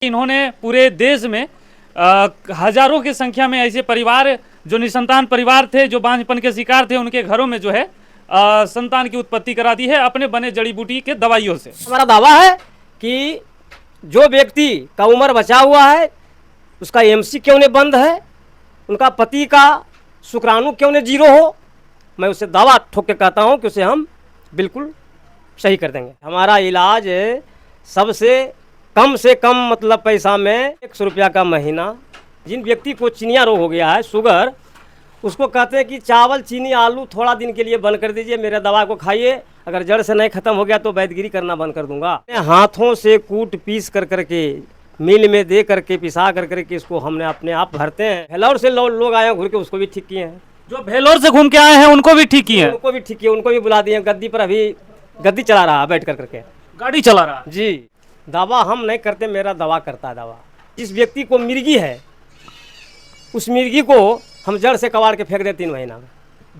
इन्होंने पूरे देश में हजारों की संख्या में ऐसे परिवार जो निसंतान परिवार थे, जो बांझपन के शिकार थे, उनके घरों में जो है संतान की उत्पत्ति करा दी है अपने बने जड़ी बूटी के दवाइयों से। हमारा दावा है कि जो व्यक्ति का उम्र बचा हुआ है, उसका एमसी क्यों नहीं बंद है, उनका पति का शुक्राणु क्यों नहीं जीरो हो, मैं उसे दावा ठोक के कहता हूँ कि उसे हम बिल्कुल सही कर देंगे। हमारा इलाज सबसे कम मतलब पैसा में 100 रुपया का महीना। जिन व्यक्ति को चिनिया रोग हो गया है, शुगर, उसको कहते हैं कि चावल चीनी आलू थोड़ा दिन के लिए बंद कर दीजिए, मेरे दवा को खाइए, अगर जड़ से नहीं खत्म हो गया तो वैद्यगिरी करना बंद कर दूंगा। हाथों से कूट पीस कर करके मिल में दे करके पिसा कर करके इसको हमने अपने आप भरते हैं। भेलोर से लोग आए हैं घूर के, उसको भी ठीक किए हैं। जो भेलोर से घूम के आए हैं उनको भी ठीक किए हैं? उनको भी ठीक किए, उनको भी बुला दिए। गद्दी पर अभी गद्दी चला रहा है बैठ कर करके, गाड़ी चला रहा है। जी, दवा हम नहीं करते, मेरा दवा करता है दवा। जिस व्यक्ति को मिर्गी है, उस मिर्गी को हम जड़ से कबाड़ के फेंक दे 3 महीना में।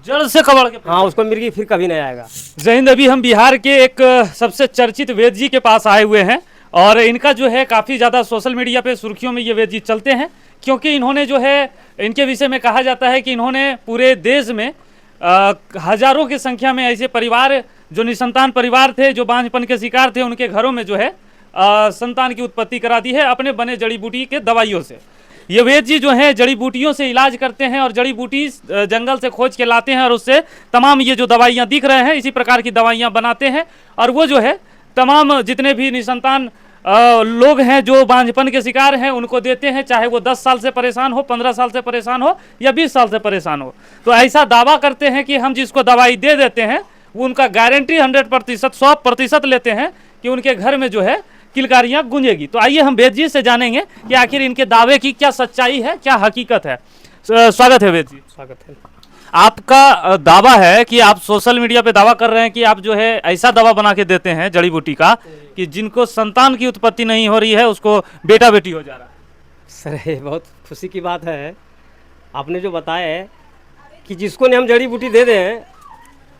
जड़ से कबाड़ के? हाँ, उसको मिर्गी फिर कभी नहीं आएगा। जय हिंद। अभी हम बिहार के एक सबसे चर्चित वैद्य जी के पास आए हुए हैं और इनका जो है काफ़ी ज़्यादा सोशल मीडिया पे सुर्खियों में ये वैद्य जी चलते हैं, क्योंकि इन्होंने जो है, इनके विषय में कहा जाता है कि इन्होंने पूरे देश में हजारों की संख्या में ऐसे परिवार जो निसंतान परिवार थे, जो बांझपन के शिकार थे, उनके घरों में जो है संतान की उत्पत्ति करा दी है अपने बने जड़ी बूटी के दवाइयों से। ये वैद्य जी जो है जड़ी बूटियों से इलाज करते हैं और जड़ी बूटी जंगल से खोज के लाते हैं और उससे तमाम ये जो दवाइयाँ दिख रहे हैं इसी प्रकार की दवाइयाँ बनाते हैं और वो जो है तमाम जितने भी निसंतान लोग हैं जो बांझपन के शिकार हैं उनको देते हैं, चाहे वो 10 साल से परेशान हो, 15 साल से परेशान हो या 20 साल से परेशान हो। तो ऐसा दावा करते हैं कि हम जिसको दवाई दे देते हैं वो उनका गारंटी 100%, 100% लेते हैं कि उनके घर में जो है किलकारियाँ गूंजेगी। तो आइए हम वैद्य जी से जानेंगे कि आखिर इनके दावे की क्या सच्चाई है, क्या हकीकत है। स्वागत है वैद्य जी। स्वागत है। आपका दावा है कि आप सोशल मीडिया पे दावा कर रहे हैं कि आप जो है ऐसा दवा बना के देते हैं जड़ी बूटी का कि जिनको संतान की उत्पत्ति नहीं हो रही है उसको बेटा बेटी हो जा रहा है। सर, ये बहुत खुशी की बात है आपने जो बताया है कि जिसको ने हम जड़ी बूटी दे दें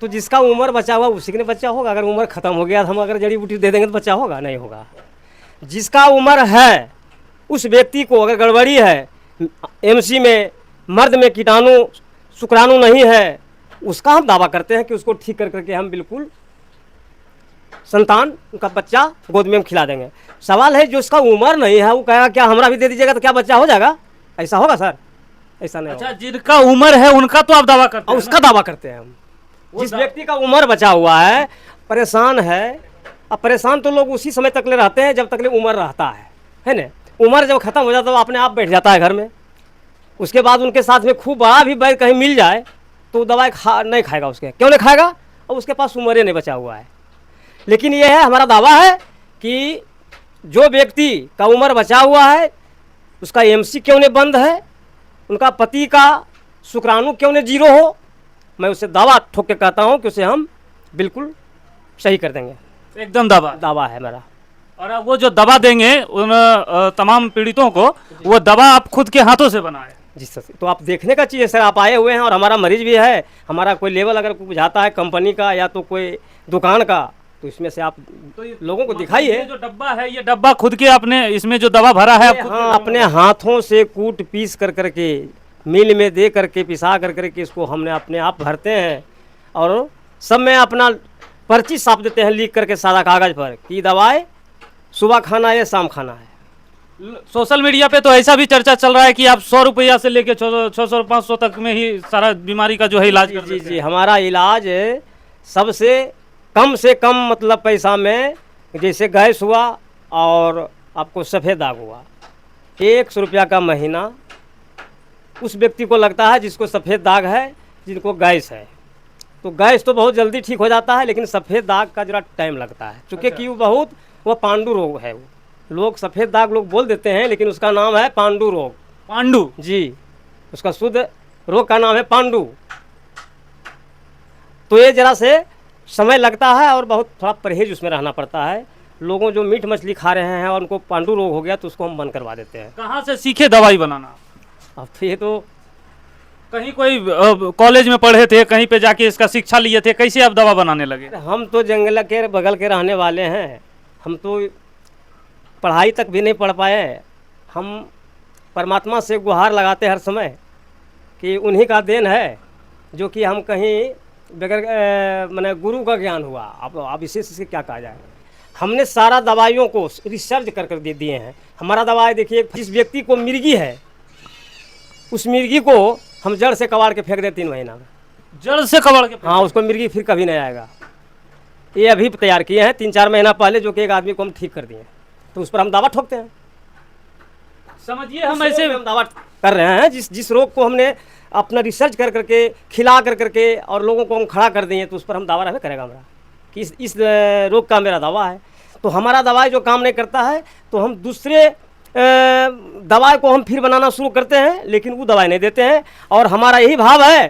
तो जिसका उम्र बचा हुआ उसी के बच्चा होगा। अगर उम्र ख़त्म हो गया तो हम अगर जड़ी बूटी दे देंगे तो बच्चा होगा? नहीं होगा। जिसका उम्र है उस व्यक्ति को अगर गड़बड़ी है, एमसी में मर्द में कीटाणु शुक्राणु नहीं है, उसका हम दावा करते हैं कि उसको ठीक कर करके हम बिल्कुल संतान, उनका बच्चा गोद में हम खिला देंगे। सवाल है जो उसका उम्र नहीं है वो कहेगा क्या हमरा भी दे दीजिएगा तो क्या बच्चा हो जाएगा? ऐसा होगा सर? ऐसा नहीं। अच्छा, जिनका उम्र है उनका तो आप दावा करते हैं? उसका दावा करते हैं हम। जिस व्यक्ति का उम्र बचा हुआ है, परेशान है, अब परेशान तो लोग उसी समय तक ले रहते हैं जब तक ले उम्र रहता है ना। उम्र जब खत्म हो जाता है तो अपने आप बैठ जाता है घर में। उसके बाद उनके साथ में खूब बड़ा भी बैठ कहीं मिल जाए तो दवाई नहीं खाएगा। उसके क्यों नहीं खाएगा? और उसके पास उम्र ही नहीं बचा हुआ है। लेकिन ये है, हमारा दावा है कि जो व्यक्ति का उम्र बचा हुआ है, उसका एमसी क्यों नहीं बंद है, उनका पति का शुक्राणु क्यों नहीं जीरो हो, मैं उसे दावा ठोक के कहता हूँ कि उसे हम बिल्कुल सही कर देंगे। एकदम दावा है मेरा। और वो जो दवा देंगे उन तमाम पीड़ितों को, वो दवा आप खुद के हाथों से बनाए? जी सर। तो आप देखने का चीज़ है सर, आप आए हुए हैं और हमारा मरीज भी है। हमारा कोई लेवल अगर कोई बुझाता है कंपनी का या तो कोई दुकान का, तो इसमें से आप तो लोगों को दिखाइए। जो डब्बा है ये डब्बा खुद के अपने इसमें जो दवा भरा है आप हाँ, अपने हाथों से कूट पीस कर करके मिल में दे करके पिसा कर करके इसको हमने अपने आप भरते हैं और सब में अपना पर्ची छाप देते हैं लिख करके सादा कागज़ पर कि दवाई सुबह खाना है, शाम खाना है। सोशल मीडिया पे तो ऐसा भी चर्चा चल रहा है कि आप 100 रुपया से लेके 600 500 तक में ही सारा बीमारी का जो है इलाज कर देते हैं। जी, हमारा इलाज सबसे कम मतलब पैसा में, जैसे गैस हुआ और आपको सफ़ेद दाग हुआ, 100 रुपया का महीना। उस व्यक्ति को लगता है जिसको सफ़ेद दाग है, जिनको गैस है, तो गैस तो बहुत जल्दी ठीक हो जाता है, लेकिन सफ़ेद दाग का जरा टाइम लगता है। चूँकि अच्छा। कि वो पांडु रोग है। वो लोग सफ़ेद दाग लोग बोल देते हैं, लेकिन उसका नाम है पांडु रोग। पांडु? जी, उसका शुद्ध रोग का नाम है पांडु। तो ये जरा से समय लगता है और बहुत थोड़ा परहेज उसमें रहना पड़ता है। लोगों जो मीट मछली खा रहे हैं और उनको पांडु रोग हो गया तो उसको हम बंद करवा देते हैं। कहाँ से सीखे दवाई बनाना? अब ये तो कहीं कोई कॉलेज में पढ़े थे, कहीं पे जाके इसका शिक्षा लिए थे, कैसे आप दवा बनाने लगे? हम तो जंगल के बगल के रहने वाले हैं। हम तो पढ़ाई तक भी नहीं पढ़ पाए। हम परमात्मा से गुहार लगाते हर समय कि उन्हीं का देन है जो कि हम कहीं बगैर माने गुरु का ज्ञान हुआ। अब इसे क्या कहा जाए। हमने सारा दवाइयों को रिसर्च कर दे दिए हैं। हमारा दवाई देखिए, जिस व्यक्ति को मिर्गी है उस मिर्गी को हम जड़ से कबाड़ के फेंक दें 3 महीना में। जड़ से कबाड़ के? हाँ, उसको मिर्गी फिर कभी नहीं आएगा। ये अभी तैयार किए हैं 3-4 महीना पहले, जो कि एक आदमी को हम ठीक कर दिए, तो उस पर हम दावा ठोकते हैं। समझिए हम ऐसे हम दावा कर रहे हैं जिस रोग को हमने अपना रिसर्च कर करके खिला कर करके और लोगों को हम खड़ा कर दिए, तो उस पर हम दावा रहने करेगा हमारा कि इस रोग का मेरा दवा है। तो हमारा दवाई जो काम नहीं करता है तो हम दूसरे दवाई को हम फिर बनाना शुरू करते हैं, लेकिन वो दवाई नहीं देते हैं। और हमारा यही भाव है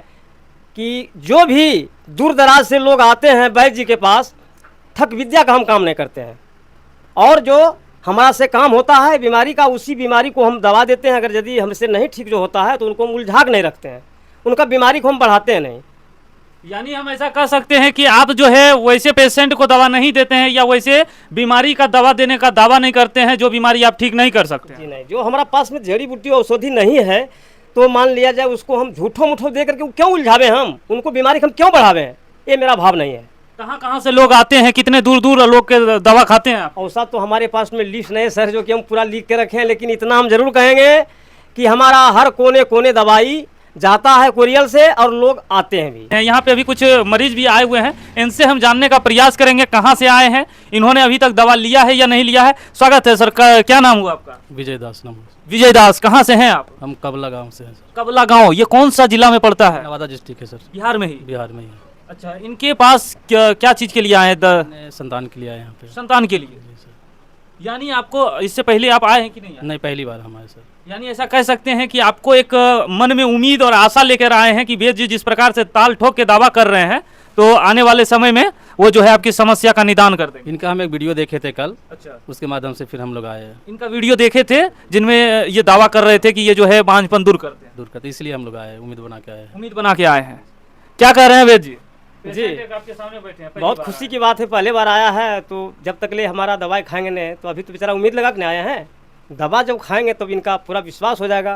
कि जो भी दूर दराज से लोग आते हैं वैद्य जी के पास, ठग विद्या का हम काम नहीं करते हैं। और जो हमारा से काम होता है बीमारी का, उसी बीमारी को हम दवा देते हैं। अगर यदि हमसे नहीं ठीक जो होता है तो उनको हम उलझा के नहीं रखते हैं, उनका बीमारी को हम बढ़ाते हैं नहीं। यानी हम ऐसा कह सकते हैं कि आप जो है वैसे पेशेंट को दवा नहीं देते हैं या वैसे बीमारी का दवा देने का दावा नहीं करते हैं जो बीमारी आप ठीक नहीं कर सकते हैं। जी नहीं, जो हमारा पास में जड़ी बूटी औषधि नहीं है तो मान लिया जाए उसको हम झूठो मूठो दे करके क्यों उलझावे, हम उनको बीमारी हम क्यों बढ़ावे हैं, ये मेरा भाव नहीं है। कहाँ से लोग आते हैं, कितने दूर दूर लोग के दवा खाते हैं आप? औसत तो हमारे पास में लिस्ट नहीं है सर, जो कि हम पूरा लिख के रखे हैं, लेकिन इतना हम जरूर कहेंगे कि हमारा हर कोने कोने दवाई जाता है कुरियर से और लोग आते हैं भी। यहाँ पे अभी कुछ मरीज भी आए हुए हैं, इनसे हम जानने का प्रयास करेंगे कहाँ से आए हैं, इन्होंने अभी तक दवा लिया है या नहीं लिया है। स्वागत है सर, क्या नाम हुआ आपका? विजय दास नाम। विजय दास, कहाँ से हैं आप? हम कबला गांव से हैं सर। कबला गांव, ये कौन सा जिला में पड़ता है? नवादा डिस्ट्रिक्ट है सर। बिहार में ही? बिहार में ही। अच्छा, इनके पास क्या चीज के लिए आए हैं? संतान के लिए आए यहाँ पे। संतान के लिए? यानी आपको इससे पहले आप आए हैं कि नहीं? नहीं, पहली बार हमारे सर। यानी ऐसा कह सकते हैं कि आपको एक मन में उम्मीद और आशा लेकर आए हैं कि वेद जी जिस प्रकार से ताल ठोक के दावा कर रहे हैं तो आने वाले समय में वो जो है आपकी समस्या का निदान कर देंगे। इनका हम एक वीडियो देखे थे कल। अच्छा, उसके माध्यम से फिर हम लोग आए हैं। इनका वीडियो देखे थे जिनमें ये दावा कर रहे थे कि ये जो है बांझपन दूर करते हैं? दूर करते, इसलिए हम लोग आए, उम्मीद बना के आए हैं। उम्मीद बना के आए हैं। क्या कह रहे हैं वेद जी? जी, आपके सामने बैठे हैं, बहुत खुशी की बात है, पहले बार आया है, तो जब तक ले हमारा दवाई खाएंगे नहीं तो अभी तो बेचारा उम्मीद लगा के नहीं आए हैं। दवा जब खाएंगे तब इनका पूरा विश्वास हो जाएगा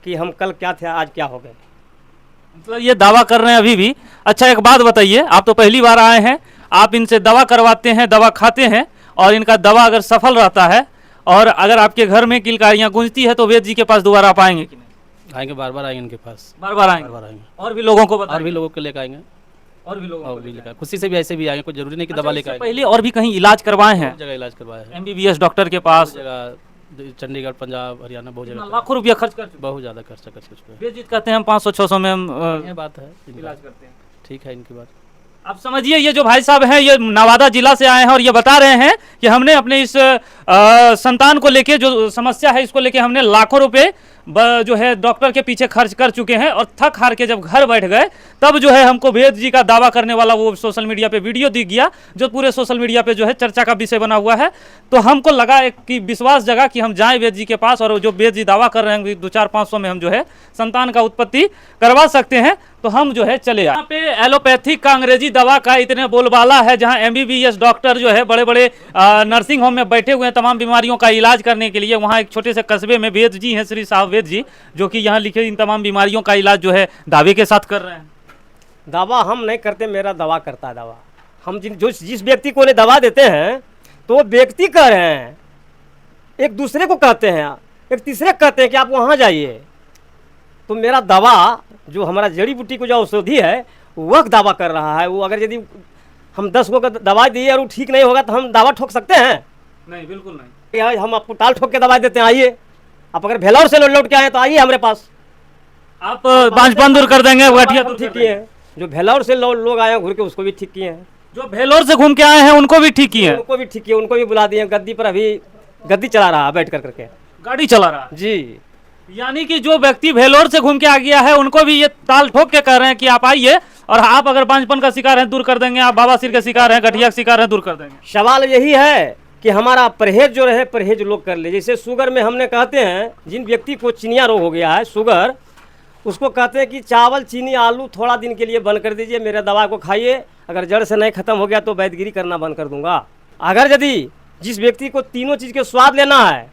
कि हम कल क्या थे आज क्या हो गए। मतलब ये दावा कर रहे हैं अभी भी। अच्छा, एक बात बताइए, आप तो पहली बार आए हैं, आप इनसे दवा करवाते हैं, दवा खाते हैं और इनका दवा अगर सफल रहता है और अगर आपके घर में किलकारियाँ गूंजती है तो वेद जी के पास दोबारा आप आएंगे कि नहीं? आएंगे, बार बार आएंगे इनके पास। बार बार आएंगे? बार बार आएंगे। और भी लोगों को बताएंगे? और भी लोगों को लेकर आएंगे। और भी लोगों और भी लेकर, खुशी से भी ऐसे भी आएंगे, कोई जरूरी नहीं कि दवा लेकर आएंगे। पहले और भी कहीं इलाज करवाए हैं? जगह इलाज करवाया है, MBBS डॉक्टर के पास, जगह चंडीगढ़, पंजाब, हरियाणा, बहुत जगह। लाखों रुपया खर्च कर चुके? बहुत ज़्यादा खर्चा कर चुके हैं। वेद जी कहते हैं हम 500-600 में हम ये बात है, इलाज करते हैं। ठीक है इनकी बात। अब समझिए, ये जो भाई साहब हैं ये नवादा जिला से आए हैं और ये बता रहे हैं कि हमने अपने इस संतान को लेके जो समस्या है इसको लेके हमने लाखों रुपए जो है डॉक्टर के पीछे खर्च कर चुके हैं और थक हार के जब घर बैठ गए तब जो है हमको वेद जी का दावा करने वाला वो सोशल मीडिया पे वीडियो दिख गया जो पूरे सोशल मीडिया पे जो है चर्चा का विषय बना हुआ है। तो हमको लगा एक कि विश्वास जगा कि हम जाएं वेद जी के पास और जो वेद जी दावा कर रहे हैं 2-4-500 में हम जो है संतान का उत्पत्ति करवा सकते हैं, तो हम जो है चले आए। यहाँ पे एलोपैथिक का अंग्रेजी दवा का इतने बोलबाला है, जहाँ MBBS डॉक्टर जो है बड़े बड़े नर्सिंग होम में बैठे हुए हैं तमाम बीमारियों का इलाज करने के लिए। वहाँ एक छोटे से कस्बे में वेद जी हैं, श्री साहब वेद जी, जो कि यहाँ लिखे इन तमाम बीमारियों का इलाज जो है दावे के साथ कर रहे हैं। दवा हम नहीं करते, मेरा दवा करता है। दवा हम जिस व्यक्ति को दवा देते हैं तो वो व्यक्ति कह रहे हैं, एक दूसरे को कहते हैं, एक तीसरे कहते हैं कि आप वहाँ जाइए। तो मेरा दवा जो हमारा जड़ी बूटी को जो औषधि है वह दावा कर रहा है। वो अगर यदि हम 10 को दवा दिए और वो ठीक नहीं होगा तो हम दावा ठोक सकते हैं? नहीं, बिल्कुल नहीं। हम आपको टाल ठोक के दवाई देते हैं, आइए। आप अगर भेलौर से लौट के आए तो आइए हमारे पास, आप बांझपन दूर कर देंगे, गठिया दूर ठीक किए हैं। जो भेलौर से लोग आए हैं घूर के उसको भी ठीक किए हैं। जो भेलोर से घूम के आए हैं उनको भी ठीक किए हैं? उनको भी ठीक किए, उनको भी बुला दिए। गद्दी पर अभी गद्दी चला रहा है बैठ कर करके, गाड़ी चला रहा है जी। यानी कि जो व्यक्ति भेलोर से घूम के आ गया है उनको भी ये ताल ठोक के कह रहे हैं कि आप आइए और आप अगर बांझपन का शिकार हैं दूर कर देंगे, आप बवासीर के शिकार हैं, गठिया के शिकार हैं, दूर कर देंगे। सवाल यही है कि हमारा परहेज जो रहे, परहेज लोग कर ले। जैसे शुगर में हमने कहते हैं जिन व्यक्ति को चिनिया रोग हो गया है शुगर, उसको कहते हैं कि चावल चीनी आलू थोड़ा दिन के लिए बंद कर दीजिए, मेरे दवा को खाइए, अगर जड़ से नहीं खत्म हो गया तो वैद्यगिरी करना बंद कर दूंगा। अगर यदि जिस व्यक्ति को तीनों चीज़ के स्वाद लेना है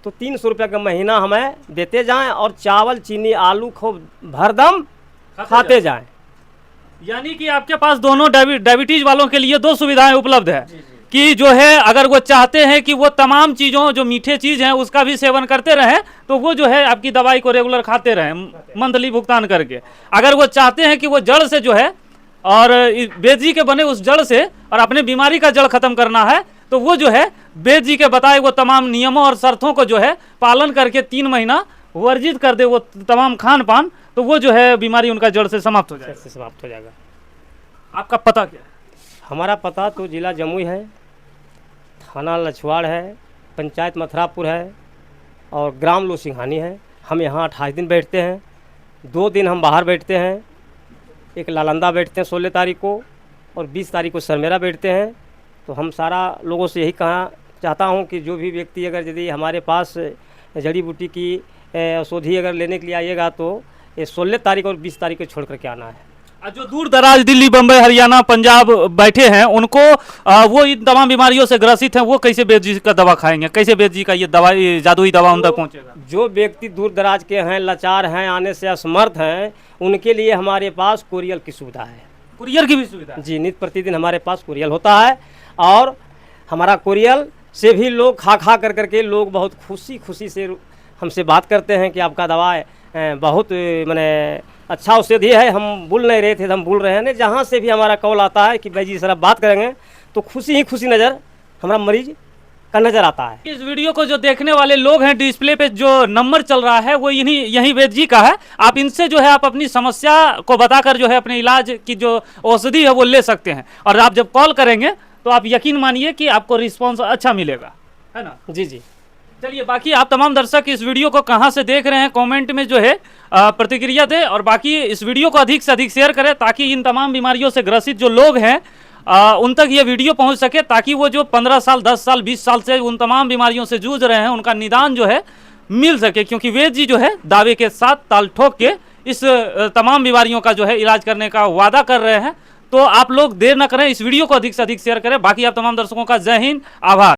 तो 300 रुपये का महीना हमें देते जाएं और चावल चीनी आलू खूब भरदम खाते जाएं। यानी कि आपके पास दोनों डायबिटीज वालों के लिए दो सुविधाएं उपलब्ध है कि जो है अगर वो चाहते हैं कि वो तमाम चीज़ों जो मीठे चीज़ हैं उसका भी सेवन करते रहें तो वो जो है आपकी दवाई को रेगुलर खाते रहें मंथली भुगतान करके। अगर वो चाहते हैं कि वो जड़ से जो है और वैद्य जी के बने उस जड़ से और अपने बीमारी का जड़ खत्म करना है तो वो जो है वैद्य जी के बताए वो तमाम नियमों और शर्तों को जो है पालन करके 3 महीना वर्जित कर दे वो तमाम खान पान, तो वो जो है बीमारी उनका जड़ से समाप्त हो जाएगा। समाप्त हो जाएगा। आपका पता क्या है? हमारा पता तो जिला जमुई है, थाना लछवाड़ है, पंचायत मथुरापुर है और ग्राम लोसिंघानी है। हम यहाँ 28 दिन बैठते हैं, 2 दिन हम बाहर बैठते हैं, एक नालंदा बैठते हैं 16 तारीख को और 20 तारीख को सरमेरा बैठते हैं। तो हम सारा लोगों से यही कहना चाहता हूँ कि जो भी व्यक्ति अगर यदि हमारे पास जड़ी बूटी की औषधि अगर लेने के लिए आइएगा तो ये 16 तारीख और 20 तारीख को छोड़ करके आना है। जो दूर दराज दिल्ली, बम्बई, हरियाणा, पंजाब बैठे हैं उनको वो इन तमाम बीमारियों से ग्रसित हैं, वो कैसे वैद्य जी का दवा खाएंगे? कैसे वैद्य जी का ये दवाई जादुई दवा उन तक पहुँचेगा? जो व्यक्ति दूर दराज के हैं, लाचार हैं, आने से असमर्थ हैं, उनके लिए हमारे पास कुरियर की सुविधा है। कुरियर की भी सुविधा है? जी, नित्य प्रतिदिन हमारे पास कुरियर होता है और हमारा कुरियर से भी लोग खा करके लोग बहुत खुशी से हमसे बात करते हैं कि आपका दवा बहुत माने अच्छा औषधि है। हम भूल नहीं रहे थे, हम भूल रहे हैं नहीं। जहाँ से भी हमारा कॉल आता है कि भाई जी सर आप बात करेंगे तो खुशी ही खुशी नज़र हमारा मरीज का नज़र आता है। इस वीडियो को जो देखने वाले लोग हैं, डिस्प्ले पे जो नंबर चल रहा है वो यही वैद्य जी का है। आप इनसे जो है आप अपनी समस्या को बताकर जो है अपने इलाज की जो औषधि है वो ले सकते हैं और आप जब कॉल करेंगे तो आप यकीन मानिए कि आपको रिस्पॉन्स अच्छा मिलेगा, है ना? जी जी। चलिए, बाकी आप तमाम दर्शक इस वीडियो को कहाँ से देख रहे हैं कमेंट में जो है प्रतिक्रिया दें और बाकी इस वीडियो को अधिक से अधिक शेयर करें ताकि इन तमाम बीमारियों से ग्रसित जो लोग हैं उन तक ये वीडियो पहुंच सके, ताकि वो जो 15 साल 10 साल 20 साल से उन तमाम बीमारियों से जूझ रहे हैं उनका निदान जो है मिल सके। क्योंकि वैद्य जी जो है दावे के साथ ताल ठोक के इस तमाम बीमारियों का जो है इलाज करने का वादा कर रहे हैं। तो आप लोग देर न करें, इस वीडियो को अधिक से अधिक शेयर करें। बाकी आप तमाम दर्शकों का जय हिंद, आभार।